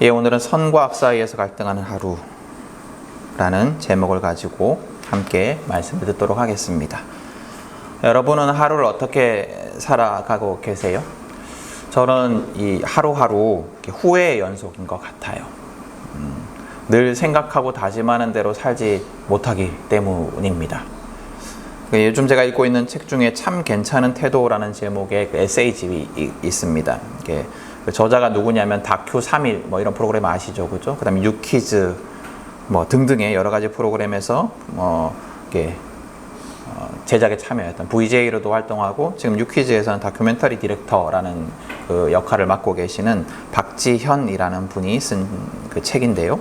예, 오늘은 선과 악 사이에서 갈등하는 하루라는 제목을 가지고 함께 말씀을 듣도록 하겠습니다. 여러분은 하루를 어떻게 살아가고 계세요? 저는 이 하루하루 후회의 연속인 것 같아요. 늘 생각하고 다짐하는 대로 살지 못하기 때문입니다. 요즘 제가 읽고 있는 책 중에 참 괜찮은 태도라는 제목의 에세이집이 있습니다. 저자가 누구냐면 다큐 3일 이런 프로그램 아시죠, 그죠? 그다음에 유퀴즈 등등의 여러 가지 프로그램에서 제작에 참여했던 VJ로도 활동하고 지금 유퀴즈에서는 다큐멘터리 디렉터라는 그 역할을 맡고 계시는 박지현이라는 분이 쓴 그 책인데요.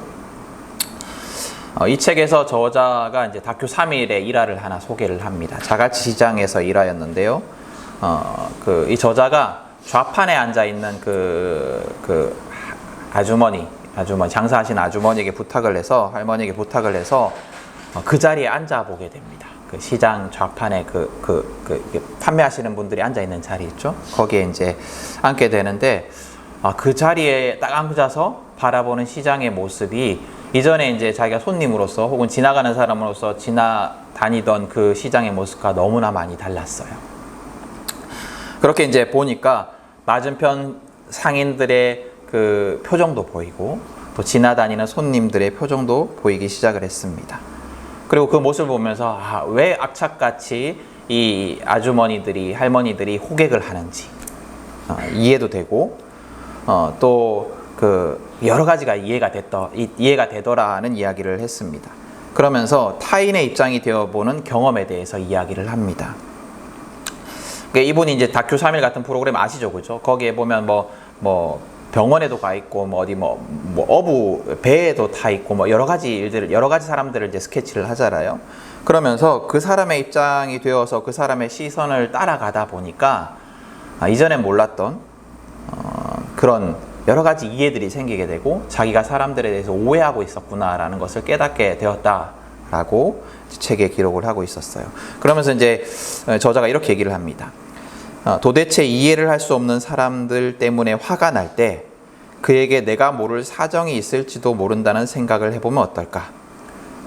이 책에서 저자가 이제 다큐 3일의 일화를 하나 소개를 합니다. 자갈치 시장에서 일화였는데요. 이 저자가 좌판에 앉아 있는 그 아주머니 장사하신 아주머니에게 할머니에게 부탁을 해서 그 자리에 앉아 보게 됩니다. 그 시장 좌판에 판매하시는 분들이 앉아 있는 자리 있죠. 거기에 이제 앉게 되는데 그 자리에 딱 앉아서 바라보는 시장의 모습이 이전에 이제 자기가 손님으로서 혹은 지나가는 사람으로서 지나다니던 그 시장의 모습과 너무나 많이 달랐어요. 그렇게 이제 보니까 맞은편 상인들의 그 표정도 보이고 또 지나다니는 손님들의 표정도 보이기 시작을 했습니다. 그리고 그 모습을 보면서 왜 악착같이 이 할머니들이 호객을 하는지 이해도 되고 또 여러 가지가 이해가 되더라는 이야기를 했습니다. 그러면서 타인의 입장이 되어보는 경험에 대해서 이야기를 합니다. 이분이 이제 다큐 3일 같은 프로그램 아시죠, 그죠? 거기에 보면 병원에도 가 있고 어부 배에도 타 있고 여러 가지 사람들을 이제 스케치를 하잖아요. 그러면서 그 사람의 입장이 되어서 그 사람의 시선을 따라가다 보니까 이전엔 몰랐던 그런 여러 가지 이해들이 생기게 되고 자기가 사람들에 대해서 오해하고 있었구나라는 것을 깨닫게 되었다라고 책에 기록을 하고 있었어요. 그러면서 이제 저자가 이렇게 얘기를 합니다. 도대체 이해를 할 수 없는 사람들 때문에 화가 날 때 그에게 내가 모를 사정이 있을지도 모른다는 생각을 해보면 어떨까?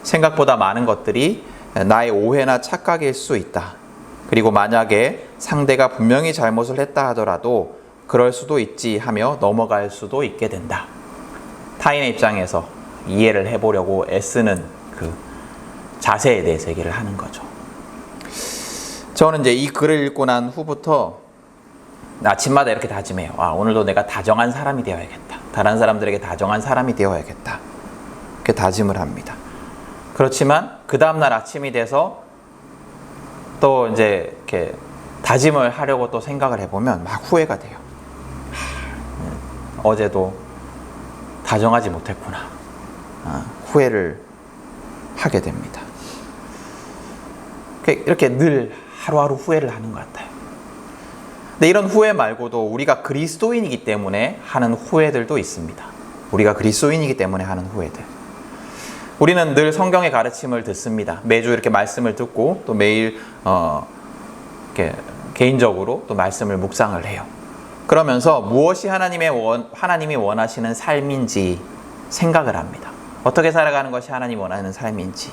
생각보다 많은 것들이 나의 오해나 착각일 수 있다. 그리고 만약에 상대가 분명히 잘못을 했다 하더라도 그럴 수도 있지 하며 넘어갈 수도 있게 된다. 타인의 입장에서 이해를 해보려고 애쓰는 그 자세에 대해서 얘기를 하는 거죠. 저는 이제 이 글을 읽고 난 후부터 아침마다 이렇게 다짐해요. 오늘도 내가 다정한 사람이 되어야겠다. 다른 사람들에게 다정한 사람이 되어야겠다. 이렇게 다짐을 합니다. 그렇지만 그 다음날 아침이 돼서 또 이제 이렇게 다짐을 하려고 또 생각을 해보면 막 후회가 돼요. 어제도 다정하지 못했구나. 후회를 하게 됩니다. 이렇게 늘 하루하루 후회를 하는 것 같아요. 근데 이런 후회 말고도 우리가 그리스도인이기 때문에 하는 후회들도 있습니다. 우리가 그리스도인이기 때문에 하는 후회들. 우리는 늘 성경의 가르침을 듣습니다. 매주 이렇게 말씀을 듣고 또 매일 이렇게 개인적으로 또 말씀을 묵상을 해요. 그러면서 무엇이 하나님이 원하시는 삶인지 생각을 합니다. 어떻게 살아가는 것이 하나님이 원하는 삶인지.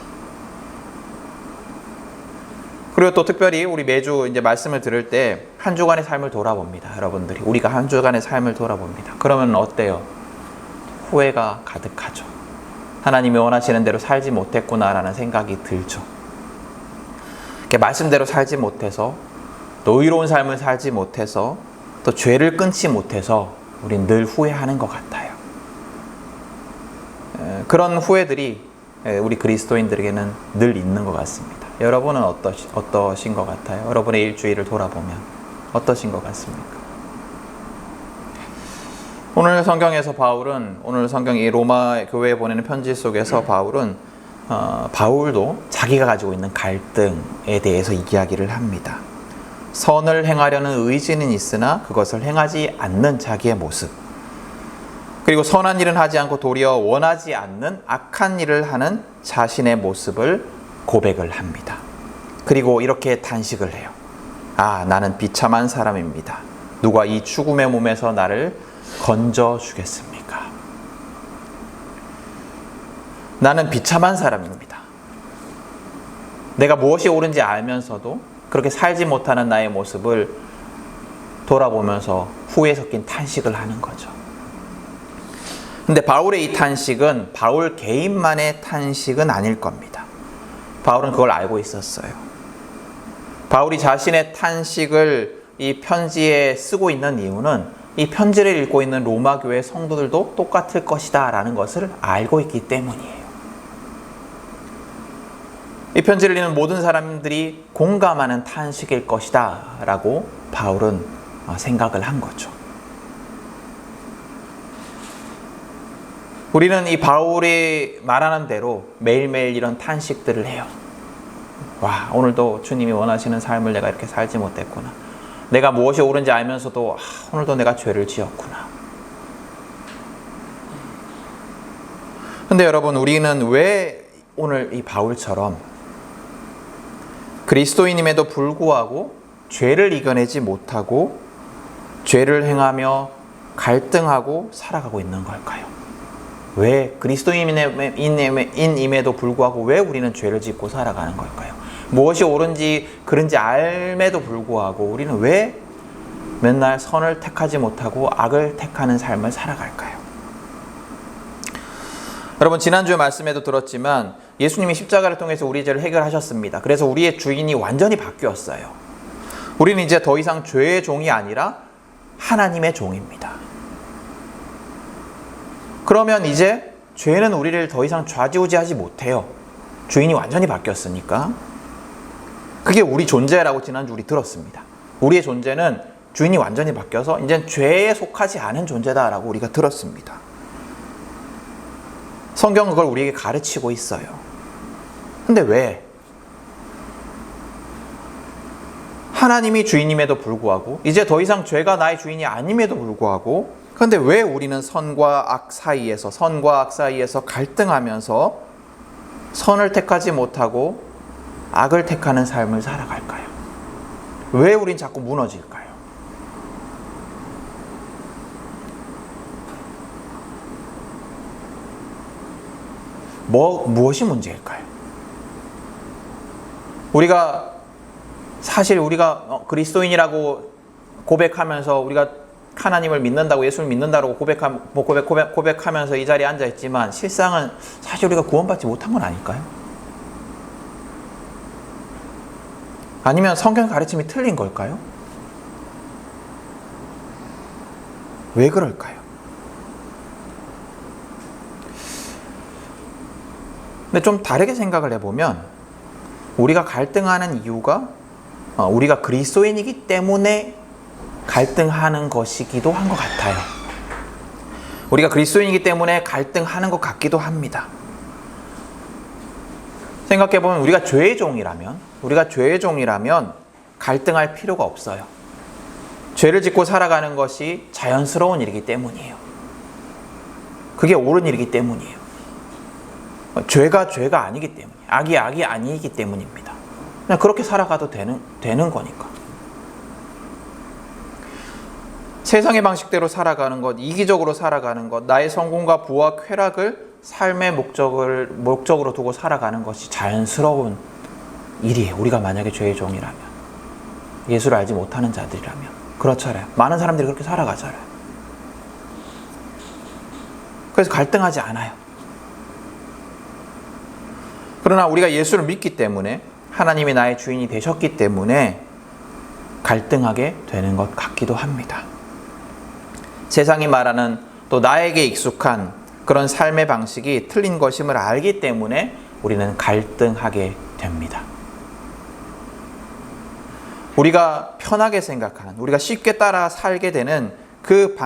그리고 또 특별히 우리 매주 이제 말씀을 들을 때 한 주간의 삶을 돌아봅니다. 여러분들이 우리가 한 주간의 삶을 돌아봅니다. 그러면 어때요? 후회가 가득하죠. 하나님이 원하시는 대로 살지 못했구나라는 생각이 들죠. 이렇게 말씀대로 살지 못해서 또 의로운 삶을 살지 못해서 또 죄를 끊지 못해서 우린 늘 후회하는 것 같아요. 그런 후회들이 우리 그리스도인들에게는 늘 있는 것 같습니다. 여러분은 어떠신 것 같아요? 여러분의 일주일을 돌아보면 어떠신 것 같습니까? 오늘 성경 이 로마 교회에 보내는 편지 속에서 바울도 자기가 가지고 있는 갈등에 대해서 이야기를 합니다. 선을 행하려는 의지는 있으나 그것을 행하지 않는 자기의 모습, 그리고 선한 일은 하지 않고 도리어 원하지 않는 악한 일을 하는 자신의 모습을 고백을 합니다. 그리고 이렇게 단식을 해요. 나는 비참한 사람입니다. 누가 이 죽음의 몸에서 나를 건져 주겠습니까? 나는 비참한 사람입니다. 내가 무엇이 옳은지 알면서도 그렇게 살지 못하는 나의 모습을 돌아보면서 후회 섞인 탄식을 하는 거죠. 근데 바울의 이 탄식은 바울 개인만의 탄식은 아닐 겁니다. 바울은 그걸 알고 있었어요. 바울이 자신의 탄식을 이 편지에 쓰고 있는 이유는 이 편지를 읽고 있는 로마 교회 성도들도 똑같을 것이다 라는 것을 알고 있기 때문이에요. 이 편지를 읽는 모든 사람들이 공감하는 탄식일 것이다 라고 바울은 생각을 한 거죠. 우리는 이 바울이 말하는 대로 매일매일 이런 탄식들을 해요. 와, 오늘도 주님이 원하시는 삶을 내가 이렇게 살지 못했구나. 내가 무엇이 옳은지 알면서도 오늘도 내가 죄를 지었구나. 근데 여러분, 우리는 왜 오늘 이 바울처럼 그리스도인임에도 불구하고 죄를 이겨내지 못하고 죄를 행하며 갈등하고 살아가고 있는 걸까요? 왜 그리스도인임에도 불구하고 왜 우리는 죄를 짓고 살아가는 걸까요? 무엇이 옳은지 그른지 알매도 불구하고 우리는 왜 맨날 선을 택하지 못하고 악을 택하는 삶을 살아갈까요? 여러분, 지난주에 말씀에도 들었지만 예수님이 십자가를 통해서 우리의 죄를 해결하셨습니다. 그래서 우리의 주인이 완전히 바뀌었어요. 우리는 이제 더 이상 죄의 종이 아니라 하나님의 종입니다. 그러면 이제 죄는 우리를 더 이상 좌지우지하지 못해요. 주인이 완전히 바뀌었으니까. 그게 우리 존재라고 지난주 우리 들었습니다. 우리의 존재는 주인이 완전히 바뀌어서 이제 죄에 속하지 않은 존재다라고 우리가 들었습니다. 성경은 그걸 우리에게 가르치고 있어요. 근데 왜? 하나님이 주인임에도 불구하고 이제 더 이상 죄가 나의 주인이 아님에도 불구하고 그런데 왜 우리는 선과 악 사이에서 갈등하면서 선을 택하지 못하고 악을 택하는 삶을 살아갈까요? 왜 우린 자꾸 무너질까요? 무엇이 문제일까요? 사실 우리가 그리스도인이라고 고백하면서 우리가 하나님을 믿는다고 예수를 믿는다고 고백하면서 이 자리에 앉아 있지만 실상은 사실 우리가 구원받지 못한 건 아닐까요? 아니면 성경 가르침이 틀린 걸까요? 왜 그럴까요? 근데 좀 다르게 생각을 해보면 우리가 갈등하는 이유가 우리가 그리스도인이기 때문에 갈등하는 것이기도 한 것 같아요. 우리가 그리스도인이기 때문에 갈등하는 것 같기도 합니다. 생각해보면 우리가 죄의 종이라면 갈등할 필요가 없어요. 죄를 짓고 살아가는 것이 자연스러운 일이기 때문이에요. 그게 옳은 일이기 때문이에요. 죄가 아니기 때문에, 악이 아니기 때문입니다. 그냥 그렇게 살아가도 되는 거니까. 세상의 방식대로 살아가는 것, 이기적으로 살아가는 것, 나의 성공과 부와 쾌락을 삶의 목적으로 두고 살아가는 것이 자연스러운 일이에요. 우리가 만약에 죄의 종이라면, 예수를 알지 못하는 자들이라면. 그렇잖아요. 많은 사람들이 그렇게 살아가잖아요. 그래서 갈등하지 않아요. 그러나 우리가 예수를 믿기 때문에, 하나님이 나의 주인이 되셨기 때문에 갈등하게 되는 것 같기도 합니다. 세상이 말하는 또 나에게 익숙한 그런 삶의 방식이 틀린 것임을 알기 때문에 우리는 갈등하게 됩니다. 우리가 편하게 생각하는, 우리가 쉽게 따라 살게 되는 그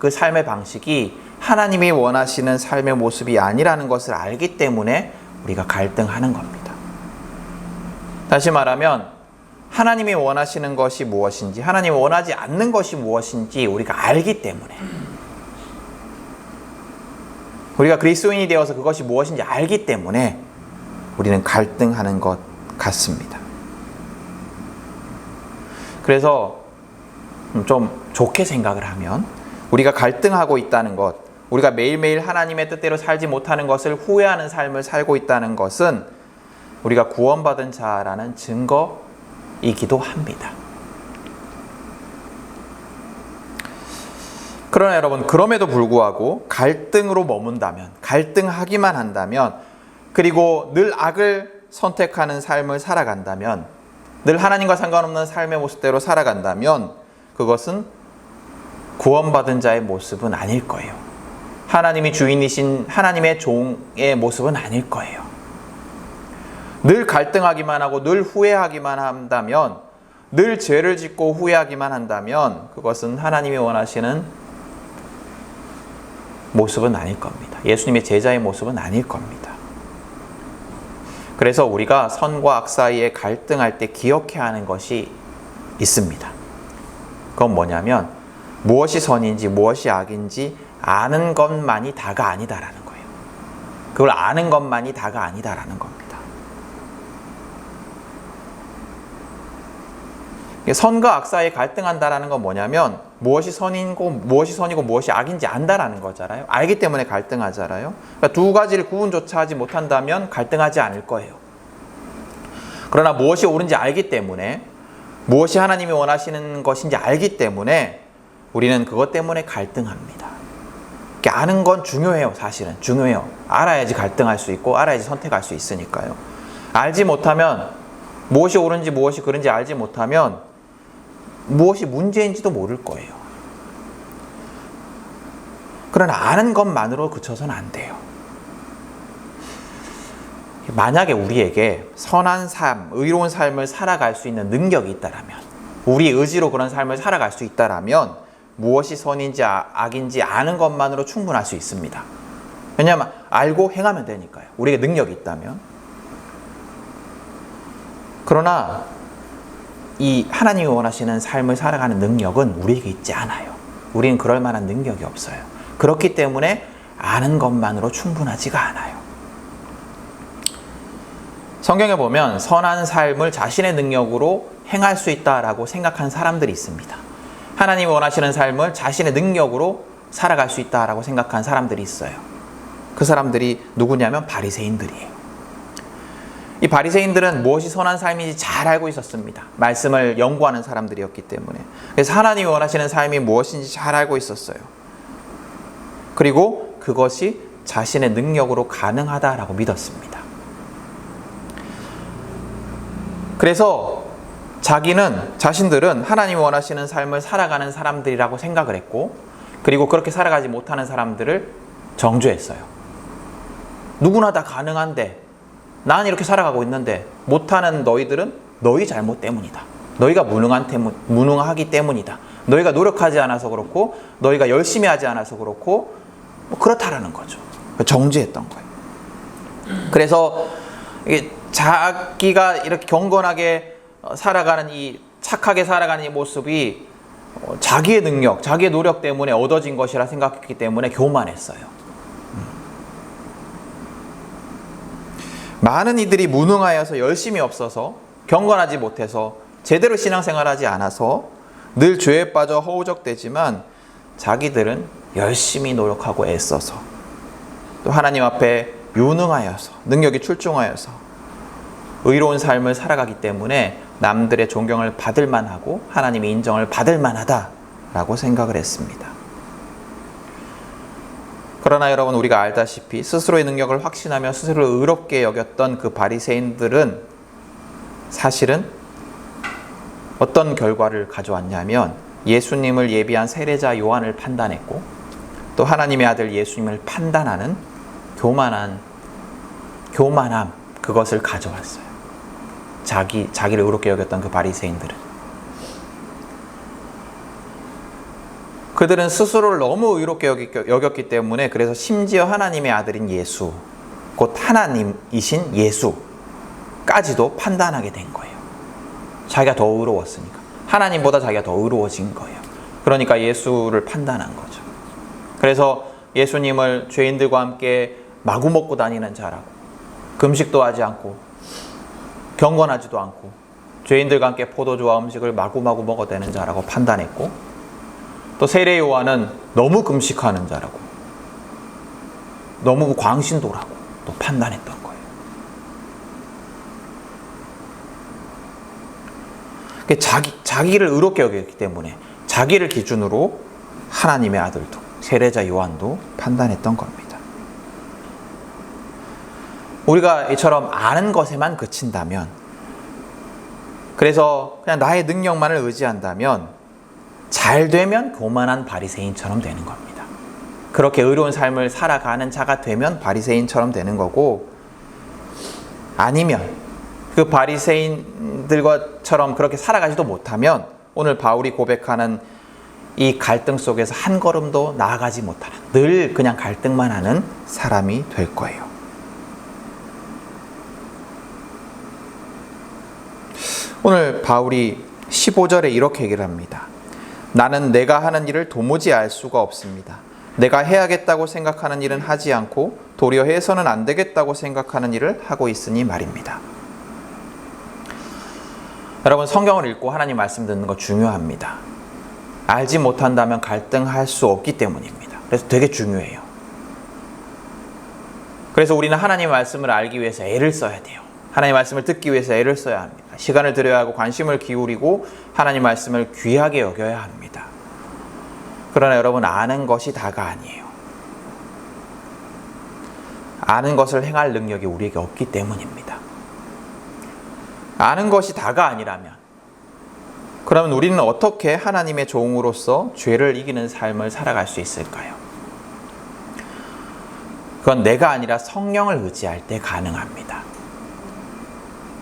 삶의 방식이 하나님이 원하시는 삶의 모습이 아니라는 것을 알기 때문에 우리가 갈등하는 겁니다. 다시 말하면 하나님이 원하시는 것이 무엇인지, 하나님이 원하지 않는 것이 무엇인지 우리가 알기 때문에, 우리가 그리스도인이 되어서 그것이 무엇인지 알기 때문에 우리는 갈등하는 것 같습니다. 그래서 좀 좋게 생각을 하면 우리가 갈등하고 있다는 것, 우리가 매일매일 하나님의 뜻대로 살지 못하는 것을 후회하는 삶을 살고 있다는 것은 우리가 구원받은 자라는 증거이기도 합니다. 그러나 여러분, 그럼에도 불구하고 갈등으로 머문다면, 갈등하기만 한다면, 그리고 늘 악을 선택하는 삶을 살아간다면, 늘 하나님과 상관없는 삶의 모습대로 살아간다면 그것은 구원받은 자의 모습은 아닐 거예요. 하나님이 주인이신 하나님의 종의 모습은 아닐 거예요. 늘 갈등하기만 하고 늘 후회하기만 한다면, 늘 죄를 짓고 후회하기만 한다면 그것은 하나님이 원하시는 모습은 아닐 겁니다. 예수님의 제자의 모습은 아닐 겁니다. 그래서 우리가 선과 악 사이에 갈등할 때 기억해야 하는 것이 있습니다. 그건 뭐냐면 무엇이 선인지 무엇이 악인지 아는 것만이 다가 아니다라는 거예요. 그걸 아는 것만이 다가 아니다라는 겁니다. 선과 악 사이에 갈등한다라는 건 뭐냐면 무엇이 선이고 무엇이 악인지 안다라는 거잖아요. 알기 때문에 갈등하잖아요. 그러니까 두 가지를 구분조차 하지 못한다면 갈등하지 않을 거예요. 그러나 무엇이 옳은지 알기 때문에, 무엇이 하나님이 원하시는 것인지 알기 때문에 우리는 그것 때문에 갈등합니다. 아는 건 중요해요. 사실은 중요해요. 알아야지 갈등할 수 있고 알아야지 선택할 수 있으니까요. 알지 못하면, 무엇이 옳은지 무엇이 그른지 알지 못하면 무엇이 문제인지도 모를 거예요. 그러나 아는 것만으로 그쳐서는 안 돼요. 만약에 우리에게 선한 삶, 의로운 삶을 살아갈 수 있는 능력이 있다라면, 우리 의지로 그런 삶을 살아갈 수 있다라면 무엇이 선인지 악인지 아는 것만으로 충분할 수 있습니다. 왜냐하면 알고 행하면 되니까요. 우리에게 능력이 있다면. 그러나 이 하나님이 원하시는 삶을 살아가는 능력은 우리에게 있지 않아요. 우리는 그럴 만한 능력이 없어요. 그렇기 때문에 아는 것만으로 충분하지가 않아요. 성경에 보면 선한 삶을 자신의 능력으로 행할 수 있다라고 생각하는 사람들이 있습니다. 하나님이 원하시는 삶을 자신의 능력으로 살아갈 수 있다라고 생각하는 사람들이 있어요. 그 사람들이 누구냐면 바리새인들이에요. 이 바리새인들은 무엇이 선한 삶인지 잘 알고 있었습니다. 말씀을 연구하는 사람들이었기 때문에. 그래서 하나님이 원하시는 삶이 무엇인지 잘 알고 있었어요. 그리고 그것이 자신의 능력으로 가능하다라고 믿었습니다. 그래서 자신들은 하나님이 원하시는 삶을 살아가는 사람들이라고 생각을 했고, 그리고 그렇게 살아가지 못하는 사람들을 정죄했어요. 누구나 다 가능한데, 나는 이렇게 살아가고 있는데 못하는 너희들은 너희 잘못 때문이다. 너희가 무능하기 때문이다. 너희가 노력하지 않아서 그렇고, 너희가 열심히 하지 않아서 그렇고, 그렇다라는 거죠. 정죄했던 거예요. 그래서 이게 자기가 이렇게 경건하게 살아가는 착하게 살아가는 이 모습이 자기의 능력, 자기의 노력 때문에 얻어진 것이라 생각했기 때문에 교만했어요. 많은 이들이 무능하여서 열심히 없어서, 경건하지 못해서, 제대로 신앙생활하지 않아서 늘 죄에 빠져 허우적대지만 자기들은 열심히 노력하고 애써서, 또 하나님 앞에 유능하여서, 능력이 출중하여서 의로운 삶을 살아가기 때문에 남들의 존경을 받을 만하고 하나님의 인정을 받을 만하다라고 생각을 했습니다. 그러나 여러분, 우리가 알다시피 스스로의 능력을 확신하며 스스로를 의롭게 여겼던 그 바리새인들은 사실은 어떤 결과를 가져왔냐면 예수님을 예비한 세례자 요한을 판단했고, 또 하나님의 아들 예수님을 판단하는 교만함, 그것을 가져왔어요. 자기를 의롭게 여겼던 그 바리새인들은. 그들은 스스로를 너무 의롭게 여겼기 때문에, 그래서 심지어 하나님의 아들인 예수, 곧 하나님이신 예수까지도 판단하게 된 거예요. 자기가 더 의로웠으니까. 하나님보다 자기가 더 의로워진 거예요. 그러니까 예수를 판단한 거죠. 그래서 예수님을 죄인들과 함께 마구 먹고 다니는 자라고, 금식도 하지 않고 경건하지도 않고 죄인들과 함께 포도주와 음식을 마구마구 먹어대는 자라고 판단했고, 또 세례 요한은 너무 금식하는 자라고, 너무 광신도라고 또 판단했던 거예요. 자기를 의롭게 여겼기 때문에 자기를 기준으로 하나님의 아들도 세례자 요한도 판단했던 겁니다. 우리가 이처럼 아는 것에만 그친다면, 그래서 그냥 나의 능력만을 의지한다면 잘 되면 교만한 바리새인처럼 되는 겁니다. 그렇게 의로운 삶을 살아가는 자가 되면 바리새인처럼 되는 거고, 아니면 그 바리새인들처럼 그렇게 살아가지도 못하면 오늘 바울이 고백하는 이 갈등 속에서 한 걸음도 나아가지 못하는, 늘 그냥 갈등만 하는 사람이 될 거예요. 오늘 바울이 15절에 이렇게 얘기를 합니다. 나는 내가 하는 일을 도무지 알 수가 없습니다. 내가 해야겠다고 생각하는 일은 하지 않고 도리어 해서는 안 되겠다고 생각하는 일을 하고 있으니 말입니다. 여러분, 성경을 읽고 하나님 말씀 듣는 거 중요합니다. 알지 못한다면 갈등할 수 없기 때문입니다. 그래서 되게 중요해요. 그래서 우리는 하나님 말씀을 알기 위해서 애를 써야 돼요. 하나님 말씀을 듣기 위해서 애를 써야 합니다. 시간을 들여야 하고 관심을 기울이고 하나님 말씀을 귀하게 여겨야 합니다. 그러나 여러분, 아는 것이 다가 아니에요. 아는 것을 행할 능력이 우리에게 없기 때문입니다. 아는 것이 다가 아니라면, 그러면 우리는 어떻게 하나님의 종으로서 죄를 이기는 삶을 살아갈 수 있을까요? 그건 내가 아니라 성령을 의지할 때 가능합니다.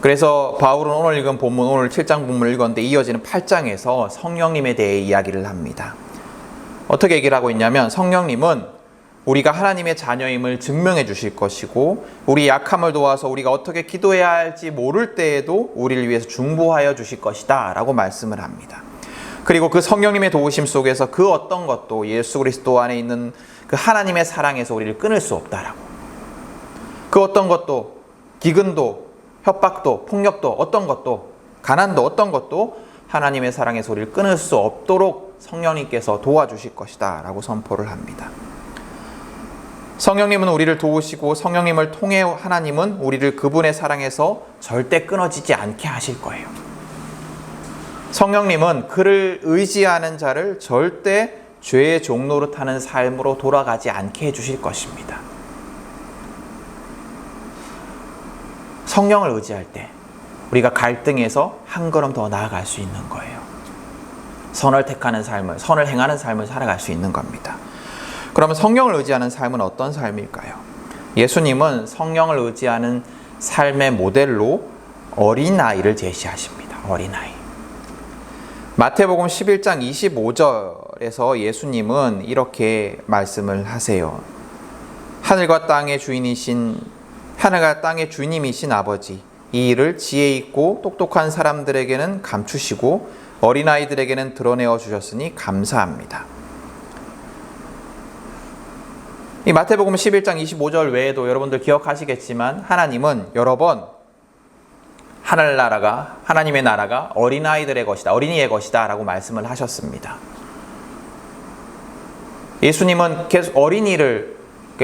그래서 바울은 오늘 읽은 본문, 오늘 7장 본문을 읽었는데 이어지는 8장에서 성령님에 대해 이야기를 합니다. 어떻게 얘기를 하고 있냐면, 성령님은 우리가 하나님의 자녀임을 증명해 주실 것이고, 우리 약함을 도와서 우리가 어떻게 기도해야 할지 모를 때에도 우리를 위해서 중보하여 주실 것이다 라고 말씀을 합니다. 그리고 그 성령님의 도우심 속에서 그 어떤 것도 예수 그리스도 안에 있는 그 하나님의 사랑에서 우리를 끊을 수 없다라고, 그 어떤 것도, 기근도, 협박도, 폭력도, 어떤 것도, 가난도, 어떤 것도 하나님의 사랑에서 우리를 끊을 수 없도록 성령님께서 도와주실 것이다 라고 선포를 합니다. 성령님은 우리를 도우시고, 성령님을 통해 하나님은 우리를 그분의 사랑에서 절대 끊어지지 않게 하실 거예요. 성령님은 그를 의지하는 자를 절대 죄의 종노릇하는 삶으로 돌아가지 않게 해주실 것입니다. 성령을 의지할 때 우리가 갈등에서 한 걸음 더 나아갈 수 있는 거예요. 선을 택하는 삶을, 선을 행하는 삶을 살아갈 수 있는 겁니다. 그러면 성령을 의지하는 삶은 어떤 삶일까요? 예수님은 성령을 의지하는 삶의 모델로 어린아이를 제시하십니다. 어린아이. 마태복음 11장 25절에서 예수님은 이렇게 말씀을 하세요. 하늘과 땅의 주님이신 아버지, 이 일을 지혜 있고 똑똑한 사람들에게는 감추시고 어린아이들에게는 드러내어 주셨으니 감사합니다. 이 마태복음 11장 25절 외에도 여러분들 기억하시겠지만, 하나님은 여러 번 하늘나라가, 하나님의 나라가 어린아이들의 것이다, 어린이의 것이다 라고 말씀을 하셨습니다. 예수님은 계속 어린이를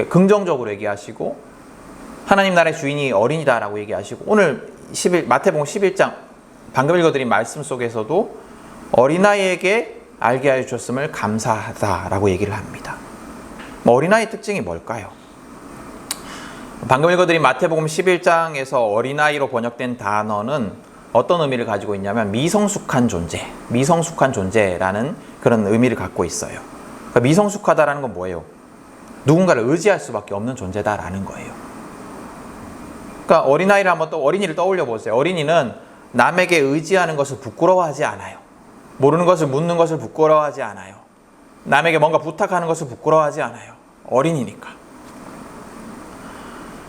긍정적으로 얘기하시고, 하나님 나라의 주인이 어린이다 라고 얘기하시고, 오늘 마태복음 11장 방금 읽어드린 말씀 속에서도 어린아이에게 알게 하여 주셨음을 감사하다 라고 얘기를 합니다. 어린아이의 특징이 뭘까요? 방금 읽어드린 마태복음 11장에서 어린아이로 번역된 단어는 어떤 의미를 가지고 있냐면 미성숙한 존재, 미성숙한 존재라는 그런 의미를 갖고 있어요. 그러니까 미성숙하다라는 건 뭐예요? 누군가를 의지할 수밖에 없는 존재다라는 거예요. 그러니까 어린아이를 한번 또 어린이를 떠올려 보세요. 어린이는 남에게 의지하는 것을 부끄러워하지 않아요. 모르는 것을 묻는 것을 부끄러워하지 않아요. 남에게 뭔가 부탁하는 것을 부끄러워하지 않아요. 어린이니까.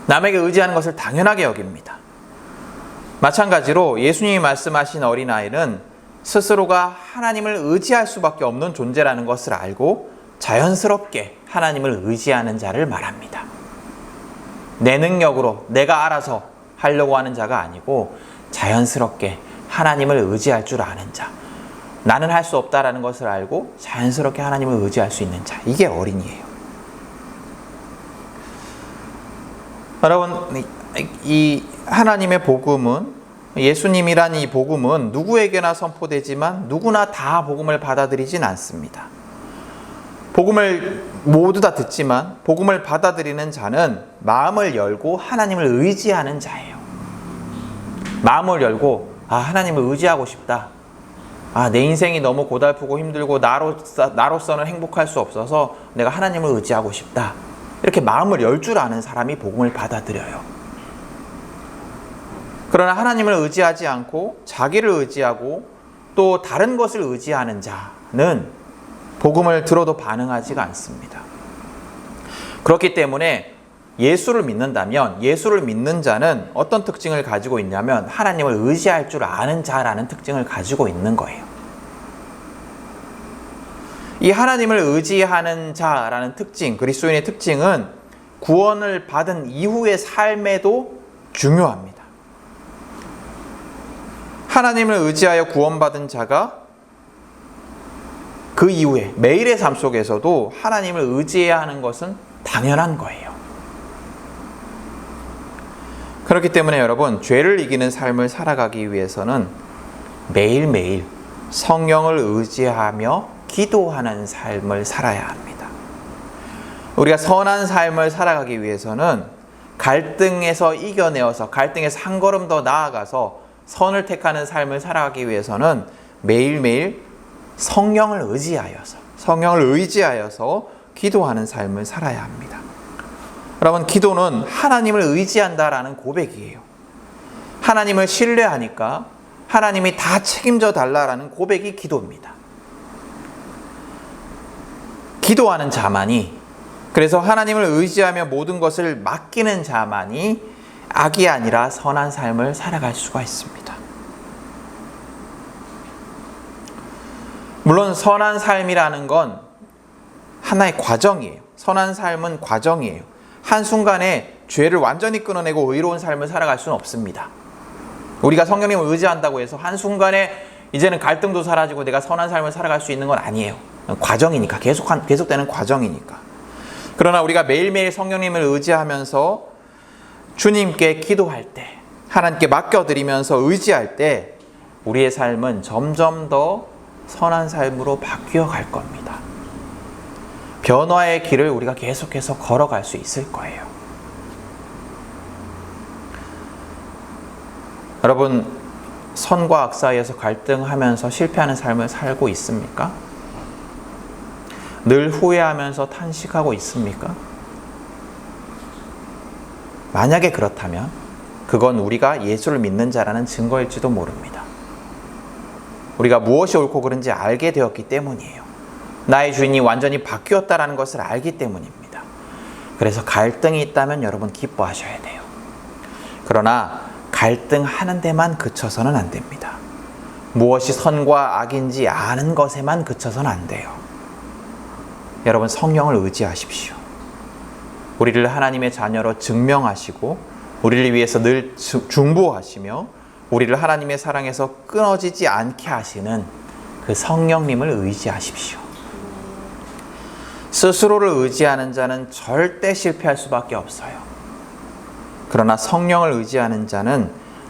남에게 의지하는 것을 당연하게 여깁니다. 마찬가지로 예수님이 말씀하신 어린아이는 스스로가 하나님을 의지할 수밖에 없는 존재라는 것을 알고 자연스럽게 하나님을 의지하는 자를 말합니다. 내 능력으로 내가 알아서 하려고 하는 자가 아니고 자연스럽게 하나님을 의지할 줄 아는 자, 나는 할 수 없다라는 것을 알고 자연스럽게 하나님을 의지할 수 있는 자, 이게 어린이에요. 여러분, 이 하나님의 복음은, 예수님이란 이 복음은 누구에게나 선포되지만 누구나 다 복음을 받아들이진 않습니다. 복음을 모두 다 듣지만 복음을 받아들이는 자는 마음을 열고 하나님을 의지하는 자예요. 마음을 열고 하나님을 의지하고 싶다. 내 인생이 너무 고달프고 힘들고 나로서는 행복할 수 없어서 내가 하나님을 의지하고 싶다. 이렇게 마음을 열 줄 아는 사람이 복음을 받아들여요. 그러나 하나님을 의지하지 않고 자기를 의지하고 또 다른 것을 의지하는 자는 복음을 들어도 반응하지가 않습니다. 그렇기 때문에 예수를 믿는다면, 예수를 믿는 자는 어떤 특징을 가지고 있냐면 하나님을 의지할 줄 아는 자라는 특징을 가지고 있는 거예요. 이 하나님을 의지하는 자라는 특징, 그리스도인의 특징은 구원을 받은 이후의 삶에도 중요합니다. 하나님을 의지하여 구원받은 자가 그 이후에 매일의 삶 속에서도 하나님을 의지해야 하는 것은 당연한 거예요. 그렇기 때문에 여러분, 죄를 이기는 삶을 살아가기 위해서는 매일매일 성령을 의지하며 기도하는 삶을 살아야 합니다. 우리가 선한 삶을 살아가기 위해서는 갈등에서 이겨내어서, 갈등에서 한 걸음 더 나아가서 선을 택하는 삶을 살아가기 위해서는 매일매일 성령을 의지하여서 기도하는 삶을 살아야 합니다. 여러분, 기도는 하나님을 의지한다라는 고백이에요. 하나님을 신뢰하니까 하나님이 다 책임져 달라라는 고백이 기도입니다. 기도하는 자만이, 그래서 하나님을 의지하며 모든 것을 맡기는 자만이 악이 아니라 선한 삶을 살아갈 수가 있습니다. 물론 선한 삶이라는 건 하나의 과정이에요. 선한 삶은 과정이에요. 한순간에 죄를 완전히 끊어내고 의로운 삶을 살아갈 수는 없습니다. 우리가 성령님을 의지한다고 해서 한순간에 이제는 갈등도 사라지고 내가 선한 삶을 살아갈 수 있는 건 아니에요. 과정이니까, 계속되는 과정이니까. 그러나 우리가 매일매일 성령님을 의지하면서 주님께 기도할 때, 하나님께 맡겨드리면서 의지할 때 우리의 삶은 점점 더 선한 삶으로 바뀌어 갈 겁니다. 변화의 길을 우리가 계속해서 걸어갈 수 있을 거예요. 여러분, 선과 악 사이에서 갈등하면서 실패하는 삶을 살고 있습니까? 늘 후회하면서 탄식하고 있습니까? 만약에 그렇다면 그건 우리가 예수를 믿는 자라는 증거일지도 모릅니다. 우리가 무엇이 옳고 그른지 알게 되었기 때문이에요. 나의 주인이 완전히 바뀌었다는 것을 알기 때문입니다. 그래서 갈등이 있다면 여러분 기뻐하셔야 돼요. 그러나 갈등하는 데만 그쳐서는 안 됩니다. 무엇이 선과 악인지 아는 것에만 그쳐서는 안 돼요. 여러분, 성령을 의지하십시오. 우리를 하나님의 자녀로 증명하시고 우리를 위해서 늘 중보하시며 우리를 하나님의 사랑에서 끊어지지 않게 하시는 그 성령님을 의지하십시오. 스스로를 의지하는 자는 절대 실패할 수밖에 없어요. 그러나 성령을 의지하는 자는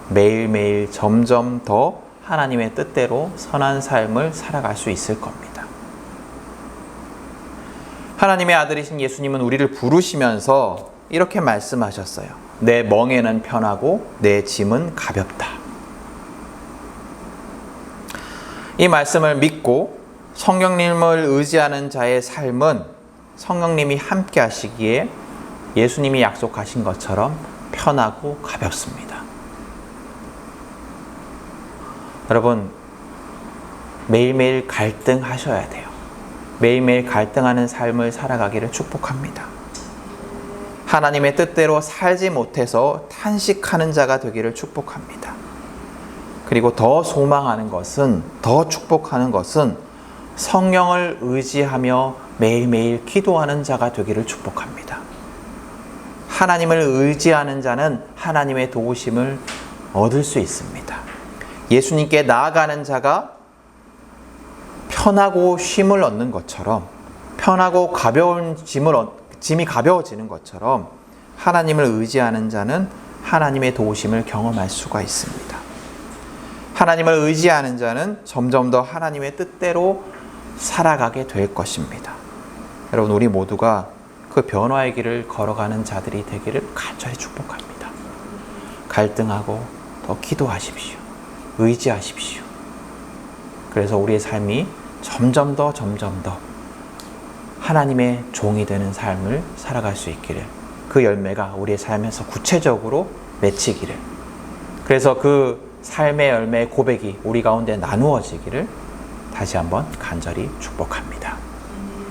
매일매일 점점 더 하나님의 뜻대로 선한 삶을 살아갈 수 있을 겁니다. 하나님의 아들이신 예수님은 우리를 부르시면서 이렇게 말씀하셨어요. 내 멍에는 편하고 내 짐은 가볍다. 이 말씀을 믿고 성령님을 의지하는 자의 삶은 성령님이 함께 하시기에 예수님이 약속하신 것처럼 편하고 가볍습니다. 여러분, 매일매일 갈등하셔야 돼요. 매일매일 갈등하는 삶을 살아가기를 축복합니다. 하나님의 뜻대로 살지 못해서 탄식하는 자가 되기를 축복합니다. 그리고 더 소망하는 것은, 더 축복하는 것은 성령을 의지하며 매일매일 기도하는 자가 되기를 축복합니다. 하나님을 의지하는 자는 하나님의 도우심을 얻을 수 있습니다. 예수님께 나아가는 자가 편하고 쉼을 얻는 것처럼, 편하고 가벼운 짐이 가벼워지는 것처럼 하나님을 의지하는 자는 하나님의 도우심을 경험할 수가 있습니다. 하나님을 의지하는 자는 점점 더 하나님의 뜻대로 살아가게 될 것입니다. 여러분, 우리 모두가 그 변화의 길을 걸어가는 자들이 되기를 간절히 축복합니다. 갈등하고 더 기도하십시오. 의지하십시오. 그래서 우리의 삶이 점점 더 하나님의 종이 되는 삶을 살아갈 수 있기를, 그 열매가 우리의 삶에서 구체적으로 맺히기를, 그래서 그 삶의 열매의 고백이 우리 가운데 나누어지기를 다시 한번 간절히 축복합니다.